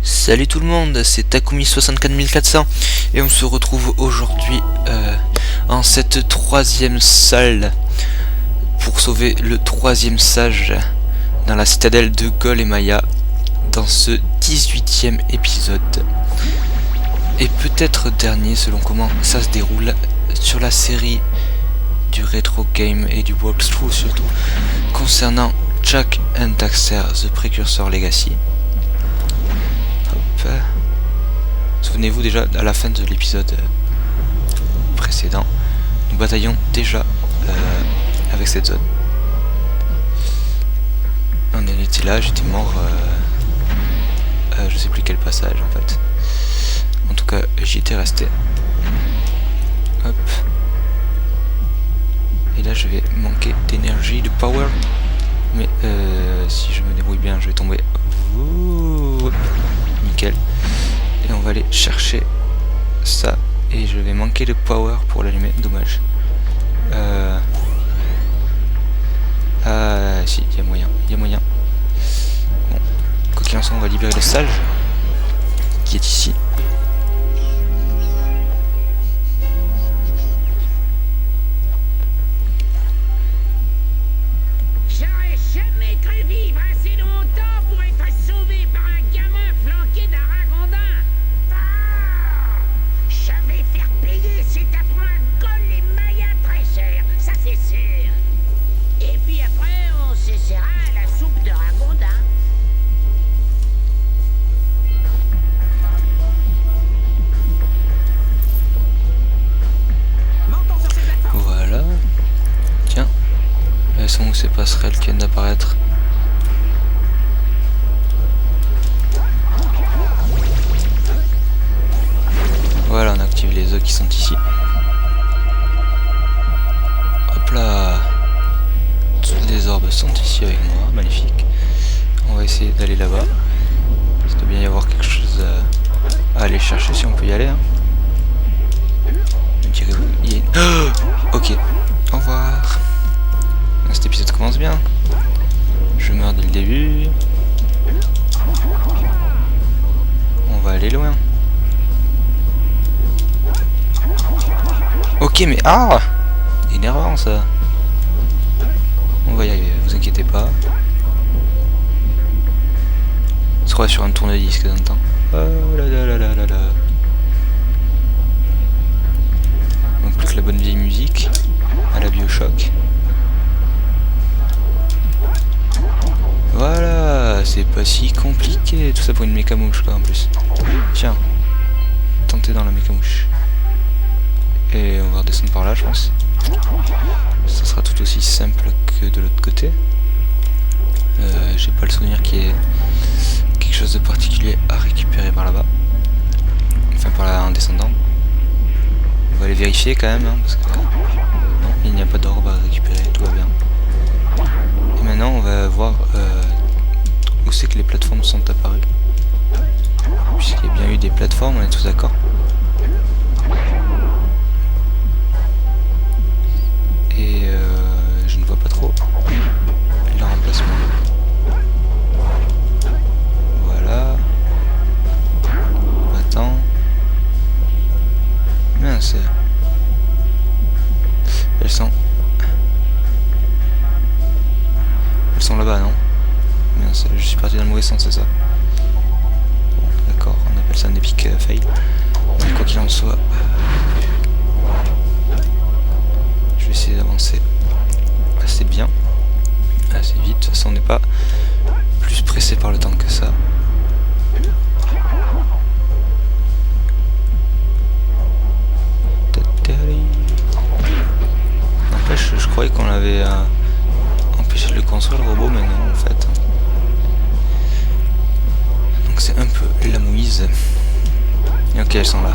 Salut tout le monde, c'est Takumi64400 et on se retrouve aujourd'hui en cette troisième salle pour sauver le troisième sage dans la citadelle de Gol et Maya dans ce 18e épisode et peut-être dernier selon comment ça se déroule sur la série du rétro game et du walkthrough surtout concernant Jak and Daxter The Precursor Legacy. Souvenez-vous déjà à la fin de l'épisode précédent, nous bataillons déjà avec cette zone. On était là, j'étais mort je sais plus quel passage en fait. En tout cas j'y étais resté. Hop. Et là je vais manquer d'énergie, de power. Mais si je me débrouille bien je vais tomber. Ouh, nickel. Et on va aller chercher ça. Et je vais manquer de power pour l'allumer. Dommage. Ah si, il y a moyen. Il y a moyen. Bon. Quoi qu'il en soit, on va libérer le sage qui est ici. Où ces passerelles qui viennent d'apparaître. Voilà, on active les œufs qui sont ici. Hop là. Toutes les orbes sont ici avec moi, magnifique. On va essayer d'aller là-bas. Il doit bien y avoir quelque chose à aller chercher si on peut y aller. Hein. Me direz-vous, il y a une... Oh, ok, au revoir. Cet épisode commence bien. Je meurs dès le début. On va aller loin. Ok, mais ah, énervant ça. On va y arriver, vous inquiétez pas. On se croit sur un tourne-disque dans le temps. Oh là là là là là là. Donc plus que la bonne vieille musique à la Bioshock. Voilà, c'est pas si compliqué. Tout ça pour une mécamouche quoi en plus. Tiens, tentez dans la mécamouche. Et on va redescendre par là je pense. Ça sera tout aussi simple que de l'autre côté. J'ai pas le souvenir qu'il y ait quelque chose de particulier à récupérer par là-bas. Enfin par là en descendant. On va aller vérifier quand même hein, parce que non, il n'y a pas d'orbe à récupérer, tout va bien. Et maintenant on va voir où c'est que les plateformes sont apparues. Puisqu'il y a bien eu des plateformes, on est tous d'accord. Et je ne vois pas trop leur emplacement. Voilà. Attends. Mince. Elles sont là-bas, non? Mince, je suis parti dans le mauvais sens, c'est ça? Bon, d'accord, on appelle ça un epic fail. Mais quoi qu'il en soit, je vais essayer d'avancer assez bien, assez vite. De toute façon, on n'est pas plus pressé par le temps que ça. N'empêche, je croyais qu'on avait empêché de le construire le robot, mais non en fait. Donc c'est un peu la mouise. Et ok, elles sont là.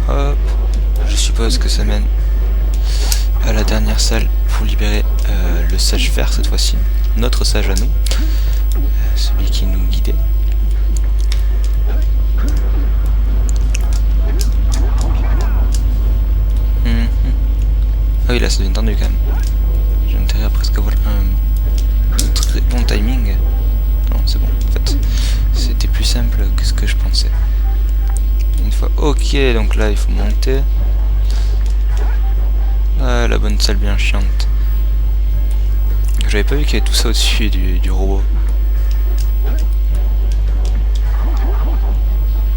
Hop. Je suppose que ça mène à la dernière salle pour libérer le sage vert cette fois-ci. Notre sage à nous. Celui qui nous guidait. Ah oui, là ça devient tendu quand même. J'ai intérêt à presque avoir un très bon timing. Non, c'est bon, en fait. C'était plus simple que ce que je pensais. Une fois, ok, donc là il faut monter. Ah, la bonne salle bien chiante. J'avais pas vu qu'il y avait tout ça au-dessus du robot.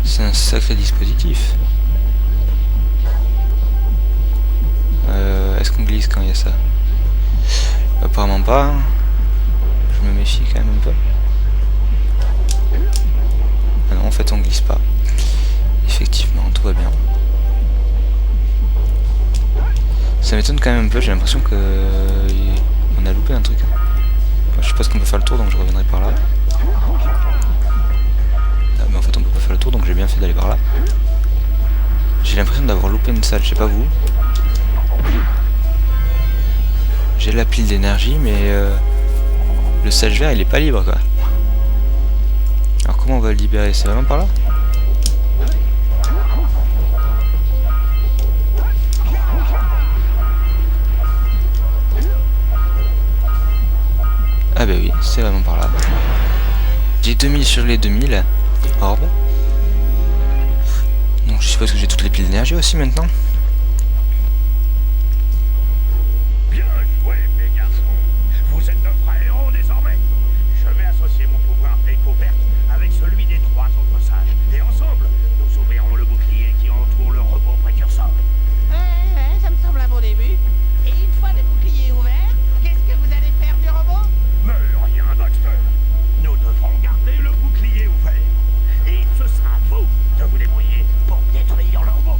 C'est un sacré dispositif. Est-ce qu'on glisse quand il y a ça? Apparemment pas. Je me méfie quand même un peu. Ah non, en fait on glisse pas. Effectivement, tout va bien. Ça m'étonne quand même un peu, j'ai l'impression que on a loupé un truc. Je sais pas ce qu'on peut faire le tour, donc je reviendrai par là. Ah, mais en fait on peut pas faire le tour, donc j'ai bien fait d'aller par là. J'ai l'impression d'avoir loupé une salle, je sais pas vous. J'ai la pile d'énergie, mais le sage vert il est pas libre quoi. Alors comment on va le libérer? C'est vraiment par là? Ah bah oui, c'est vraiment par là. J'ai 2000 sur les 2000 orbes. Donc je suppose que j'ai toutes les piles d'énergie aussi maintenant. Bien joué mes garçons. Vous êtes de vrais héros désormais. Je vais associer mon pouvoir découverte avec celui des 3 autres sages. Et ensemble, nous ouvrirons le bouclier qui entoure le robot précurseur. Ouais, ça me semble un bon début. Et une fois le bouclier ouvert, qu'est-ce que vous allez faire du robot? Mais rien, Baxter. Nous devrons garder le bouclier ouvert. Et ce sera à vous de vous débrouiller pour détruire le robot.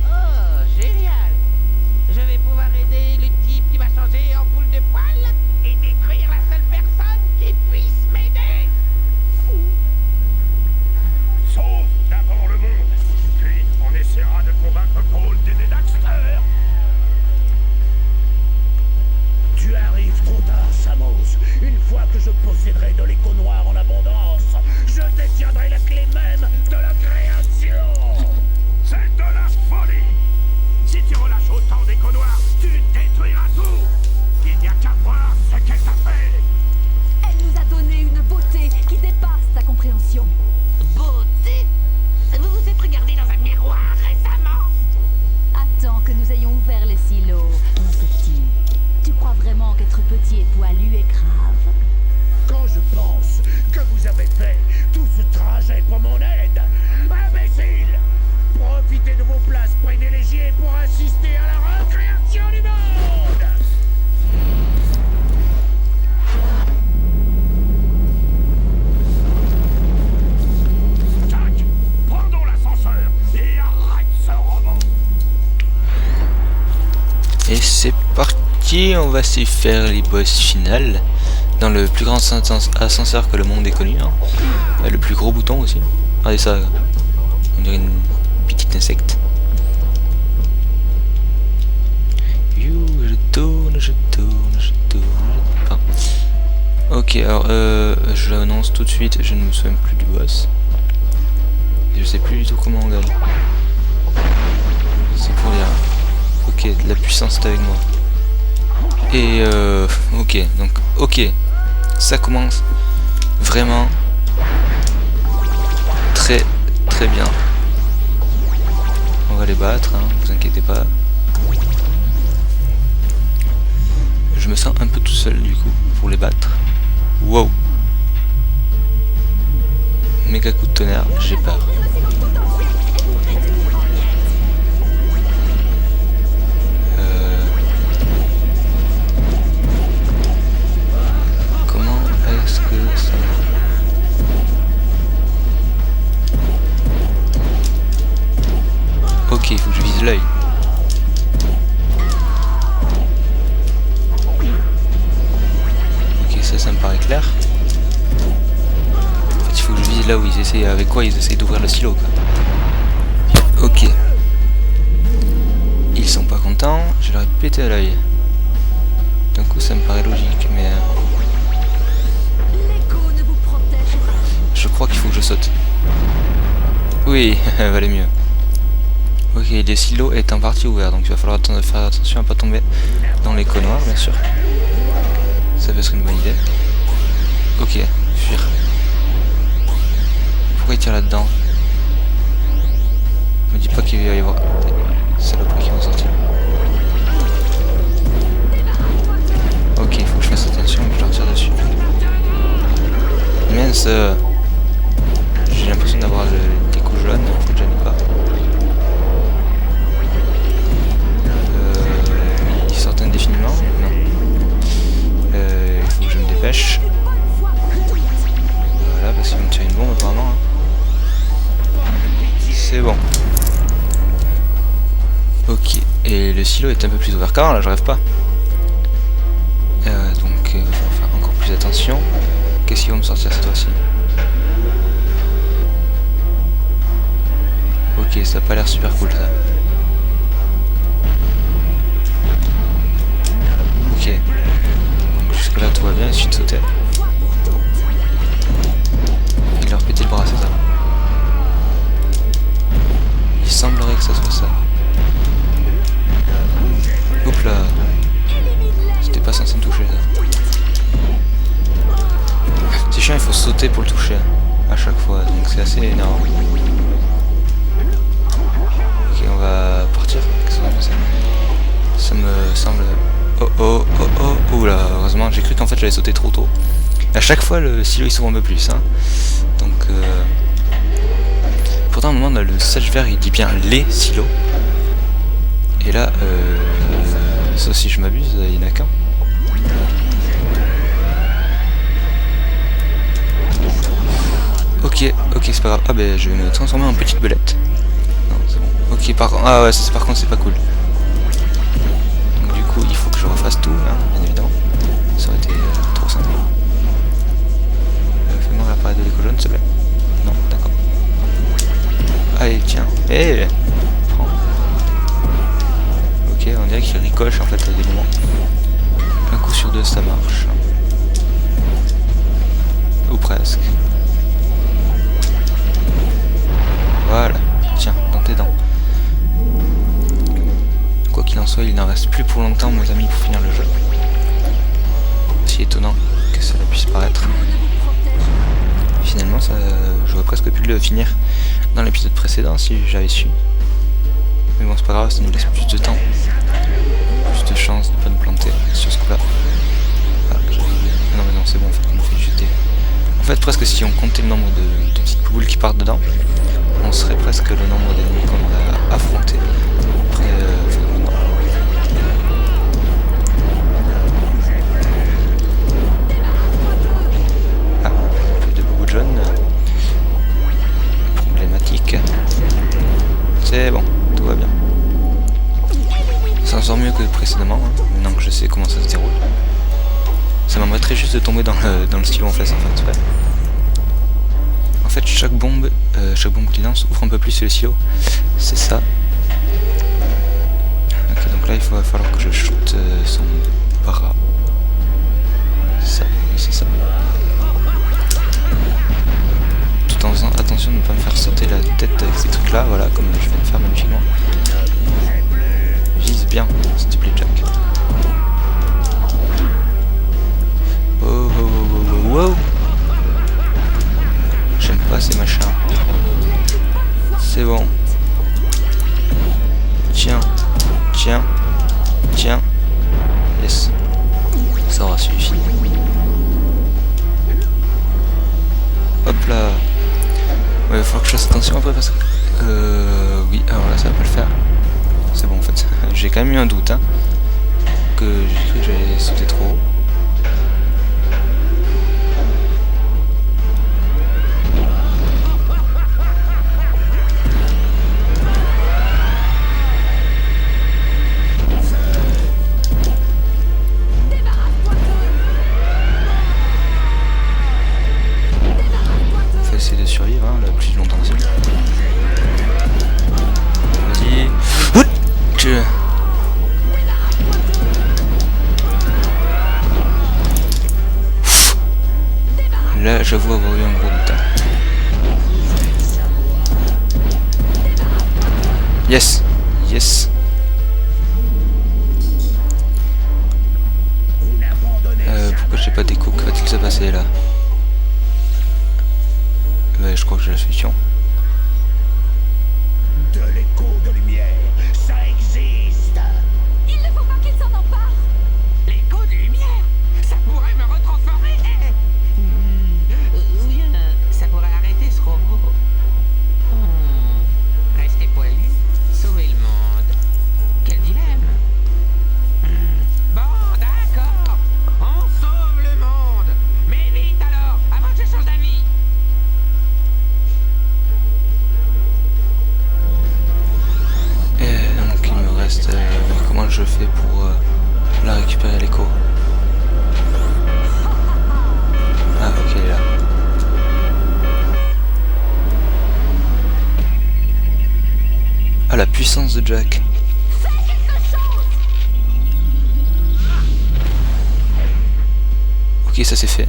Oh, génial. Je vais pouvoir aider le type qui va changer en boule de poil et détruire la seule personne qui puisse m'aider. Sauve d'abord le monde. Puis on essaiera de convaincre Paul d'aider Daxter. Tu arrives trop tard, Samus. Une fois que je posséderai de l'écho noir en abondance, je détiendrai la clé même de la création. C'est de la folie. Si tu relâches autant d'écho noirs, tu détruiras tout. Il n'y a qu'à voir ce qu'elle t'a fait. Elle nous a donné une beauté qui dépasse ta compréhension. Beauté? Vous vous êtes regardé dans un miroir récemment? Attends que nous ayons ouvert les silos, mon petit. Tu crois vraiment qu'être petit et poilu est grave? Quand je pense que vous avez fait tout ce trajet pour mon aide, imbécile! Profitez de vos places privilégiées pour assister à la recréation du monde! Jack, prendons l'ascenseur et arrête ce robot! Et c'est parti, on va s'y faire les boss finales. Dans le plus grand ascenseur que le monde ait connu. Hein. Le plus gros bouton aussi. Regardez ça. On dirait une petite insecte. You, je tourne, je tourne, je tourne. Enfin. Ok, alors j'annonce tout de suite, je ne me souviens plus du boss. Je sais plus du tout comment on gagne. C'est pour dire. Ok, de la puissance est avec moi. Et ok, donc ok, ça commence vraiment très très bien. On va les battre, hein, vous inquiétez pas. Je me sens un peu tout seul du coup pour les battre. Wow. Méga coup de tonnerre, j'ai peur. Est-ce que ça... Ok, il faut que je vise l'œil. Ok, ça me paraît clair. En fait, il faut que je vise là où ils essaient... Avec quoi ils essayent d'ouvrir le silo, quoi. Ok. Ils sont pas contents, je leur ai pété à l'œil. D'un coup, ça me paraît logique, mais... Je crois qu'il faut que je saute. Oui, valait mieux. Ok, les silos est en partie ouvert, donc il va falloir faire attention à ne pas tomber dans l'écho noir, bien sûr. Ça peut être une bonne idée. Ok, fuir. Pourquoi il tire là-dedans? Me dis pas qu'il va y avoir des saloperies qui vont sortir. Ok, il faut que je fasse attention que je leur tire dessus. Mince, j'ai l'impression d'avoir des coups jaunes, en fait j'en ai pas. Ils sortent indéfiniment? Non. Il faut que je me dépêche. Voilà, parce qu'ils vont me tirer une bombe apparemment. Hein. C'est bon. Ok, et le silo est un peu plus ouvert qu'avant, là je rêve pas. Donc il va falloir faire encore plus attention. Qu'est-ce qu'ils vont me sortir cette fois-ci? Ok, ça a pas l'air super cool ça. Ok. Donc jusque là tout va bien, il suffit de sauter. Et leur péter le bras, c'est ça. Il semblerait que ça soit ça. Hop là. C'était pas censé me toucher ça. C'est chiant, il faut sauter pour le toucher à chaque fois, donc c'est assez énorme. Ok, on va partir. Qu'est-ce qu'on va passer? Ça me semble... Oh oh oh oh. Oula, heureusement, j'ai cru qu'en fait j'allais sauter trop tôt. À chaque fois le silo il s'ouvre un peu plus. Hein. Donc pourtant à un moment dans le sèche vert il dit bien les silos. Et là, sauf si je m'abuse, il n'y en a qu'un. Ok, ok, c'est pas grave. Ah ben je vais me transformer en petite belette. Non, c'est bon. Ok, par contre, ah ouais, ça, par contre c'est pas cool. Donc du coup, il faut que je refasse tout, hein, bien évidemment. Ça aurait été trop simple. Fais-moi l'appareil de l'écho jaune, s'il te plaît. Non, d'accord. Allez, tiens. Hé, prends. Ok, on dirait qu'il ricoche en fait à des moments. Un coup sur deux, ça marche. Ou presque. Voilà, tiens, dans tes dents. Quoi qu'il en soit, il n'en reste plus pour longtemps, mes amis, pour finir le jeu. Si étonnant que cela puisse paraître. Finalement, ça, j'aurais presque pu le finir dans l'épisode précédent si j'avais su. Mais bon, c'est pas grave, ça nous laisse plus de temps. Plus de chance de ne pas nous planter sur ce coup-là. Ah, non mais non, c'est bon, en fait, on fait jeter. En fait, presque si on comptait le nombre de petites boules qui partent dedans, on serait presque le nombre d'ennemis qu'on a affrontés. Après, non. Ah, plus de beaucoup de jaunes. Problématique. C'est bon, tout va bien. Ça en sort mieux que précédemment, hein, maintenant que je sais comment ça se déroule. Ça m'embêterait juste de tomber dans le stylo en face en fait. Ouais. En fait, chaque bombe qu'il lance ouvre un peu plus le silo. C'est ça. Ok, donc là il va falloir que je shoote son bras. C'est ça, c'est ça. Tout en faisant attention de ne pas me faire sauter la tête avec ces trucs là, voilà, comme je viens de faire magnifiquement. Vise bien, s'il te plaît, Jack. Oh, oh, oh, oh, oh. J'aime pas ces machins. C'est bon. Tiens, tiens, tiens. Yes. Ça aura suffi. Hop là. Ouais, il va falloir que je fasse attention après parce que... oui, alors là ça va pas le faire. C'est bon en fait. J'ai quand même eu un doute, hein. Que j'ai cru que j'allais sauter trop haut. Faut essayer de survivre, hein, le plus longtemps possible. Vas-y. Là, j'avoue avoir eu un gros doute. Yes, yes. Pourquoi j'ai pas d'écho, que va-t-il se passer là? Bah, je crois que j'ai la solution. De l'écho de lumière, ça existe. Il ne faut pas qu'ils s'en emparent. L'écho de lumière, ça pourrait me retransformer. Ou bien, ça pourrait arrêter ce robot. Rester poilu, sauver le monde. Quel dilemme. Bon, d'accord. On sauve le monde. Mais vite alors, avant que je change d'avis. Et donc il me reste... comment je fais pour la récupérer l'écho? Ah ok, elle est là. Ah, la puissance de Jack. Ok, ça c'est fait.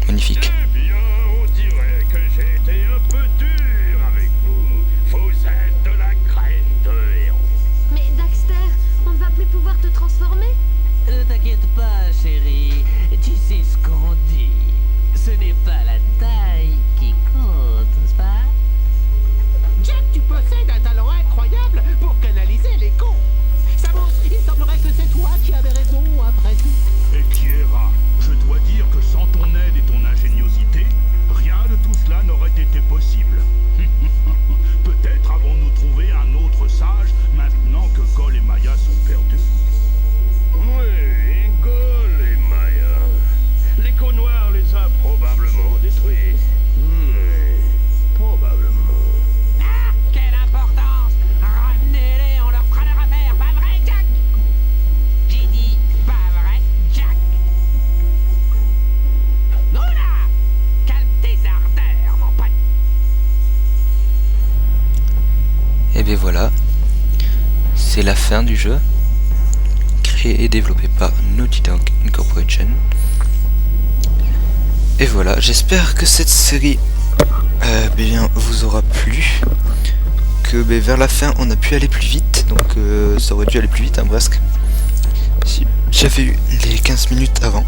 Magnifique. Eh bien, on dirait que j'ai été un peu dur avec vous. Vous êtes de la graine de héros. Mais Daxter, on ne va plus pouvoir te transformer? Ne t'inquiète pas, chérie. Tu sais ce qu'on dit. Ce n'est pas la taille qui compte, n'est-ce pas? Jack, tu possèdes un talent incroyable pour canaliser l'écho. Samus, il semblerait que c'est toi qui avais raison après tout. Et Kiera, je dois dire que sans ton aide et ton ingéniosité, rien de tout cela n'aurait été possible. Peut-être avons-nous trouvé un autre sage maintenant que Gol et Maya sont perdus. Oui, Gol et Maya. L'écho noir les a probablement détruits. Probablement. Ah, quelle importance! Ramenez-les, on leur fera leur affaire, pas vrai, Jack? J'ai dit, pas vrai, Jack? Non là! Calme tes ardeurs, mon pote! Et bien voilà, c'est la fin du jeu, créé et développé par Naughty Dog Incorporation. Et voilà, j'espère que cette série bien, vous aura plu, que vers la fin on a pu aller plus vite, donc ça aurait dû aller plus vite, hein, presque. Si j'avais eu les 15 minutes avant,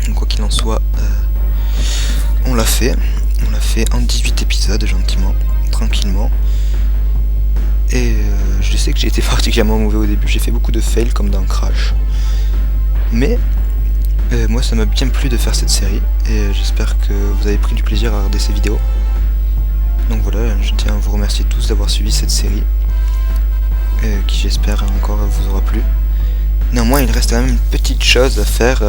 donc quoi qu'il en soit, on l'a fait en 18 épisodes, gentiment, tranquillement. Et je sais que j'ai été particulièrement mauvais au début, j'ai fait beaucoup de fails comme dans Crash. Mais moi ça m'a bien plu de faire cette série et j'espère que vous avez pris du plaisir à regarder ces vidéos. Donc voilà, je tiens à vous remercier tous d'avoir suivi cette série qui j'espère encore vous aura plu. Néanmoins il reste quand même une petite chose à faire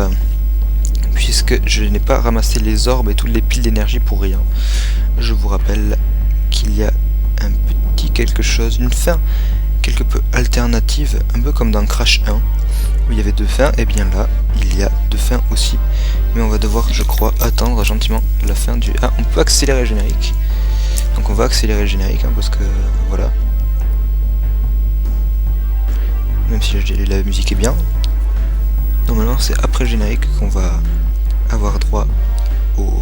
puisque je n'ai pas ramassé les orbes et toutes les piles d'énergie pour rien. Je vous rappelle qu'il y a un petit quelque chose, une fin quelque peu alternative, un peu comme dans Crash 1 où il y avait 2 fins, et bien là il y a 2 fins aussi, mais on va devoir, je crois, attendre gentiment la fin du... Ah, on peut accélérer le générique, donc on va accélérer le générique hein, parce que voilà, même si la musique est bien, normalement c'est après le générique qu'on va avoir droit au...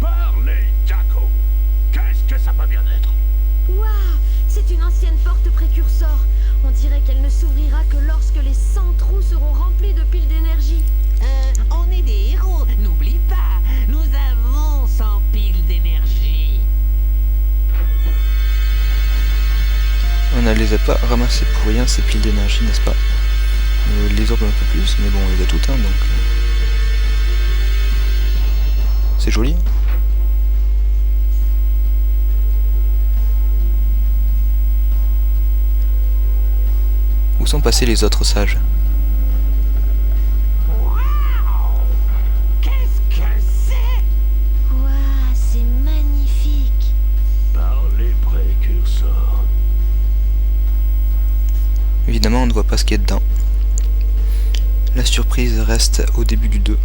Parlez, Jacko. Qu'est-ce que ça peut bien être? Waouh, c'est une ancienne porte précurseur. On dirait qu'elle ne s'ouvrira que lorsque les 100 trous seront remplis de piles d'énergie. On est des héros, n'oublie pas, nous avons 100 piles d'énergie. On ne les a pas ramassées pour rien ces piles d'énergie, n'est-ce pas? Les orbes un peu plus, mais bon on les a toutes hein, donc... C'est joli. Où sont passés les autres sages? Waouh! Qu'est-ce que c'est? Waouh, c'est magnifique. Par les précurseurs. Évidemment on ne voit pas ce qu'il y a dedans. La surprise reste au début du 2.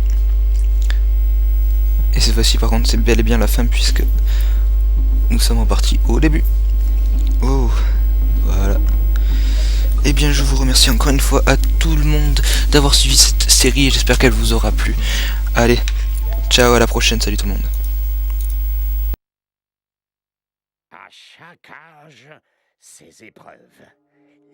Et cette fois-ci par contre c'est bel et bien la fin puisque nous sommes repartis au début. Oh, voilà. Et bien je vous remercie encore une fois à tout le monde d'avoir suivi cette série et j'espère qu'elle vous aura plu. Allez, ciao, à la prochaine, salut tout le monde. À chaque âge, ses épreuves.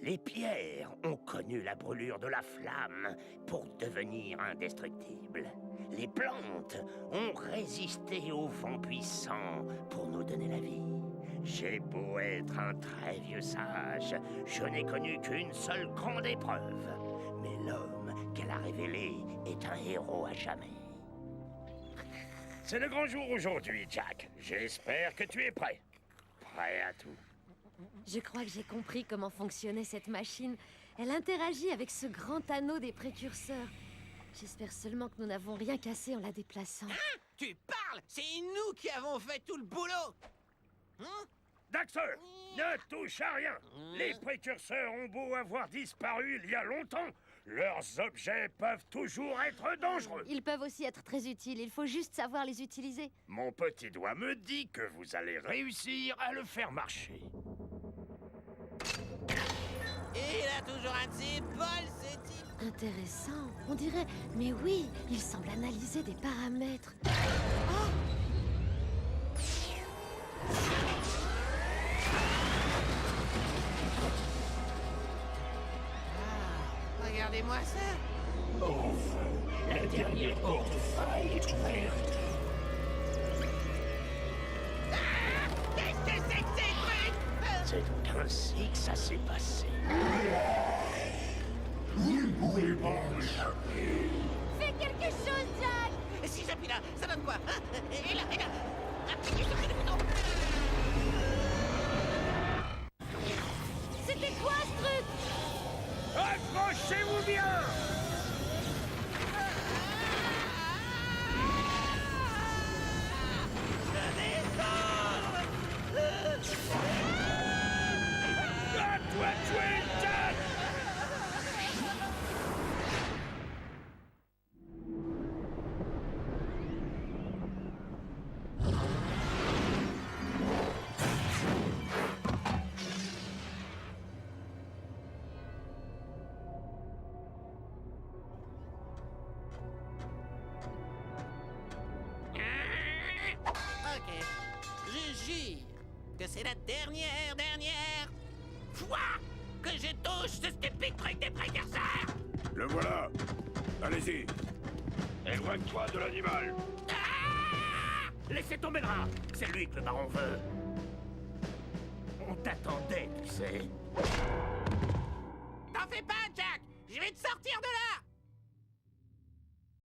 Les pierres ont connu la brûlure de la flamme pour devenir indestructibles. Les plantes ont résisté au vent puissant pour nous donner la vie. J'ai beau être un très vieux sage, je n'ai connu qu'une seule grande épreuve. Mais l'homme qu'elle a révélé est un héros à jamais. C'est le grand jour aujourd'hui, Jack. J'espère que tu es prêt. Prêt à tout. Je crois que j'ai compris comment fonctionnait cette machine. Elle interagit avec ce grand anneau des précurseurs. J'espère seulement que nous n'avons rien cassé en la déplaçant. Tu parles? C'est nous qui avons fait tout le boulot. Daxter, ne touche à rien. Les précurseurs ont beau avoir disparu il y a longtemps. Leurs objets peuvent toujours être dangereux. Ils peuvent aussi être très utiles, il faut juste savoir les utiliser. Mon petit doigt me dit que vous allez réussir à le faire marcher. Et il a toujours un de ses bols, ce type. Intéressant, on dirait... Mais oui, il semble analyser des paramètres. Regardez-moi ça. La dernière porte faille est ouverte. Qu'est-ce que c'est que ces trucs? C'est ainsi que ça s'est passé. Fais quelque chose, Jack! Si j'appuie là, ça donne quoi? Et là, et là. C'était quoi ce truc? Accrochez-vous bien! À toi de jouer, Jack! Ok. Je jure que c'est la dernière fois que je touche ce stupide truc des précurseurs. Le voilà! Allez-y! Éloigne-toi de l'animal! Laissez tomber le rat! C'est lui que le baron veut! On t'attendait, tu sais! T'en fais pas, Jack. Je vais te sortir de là.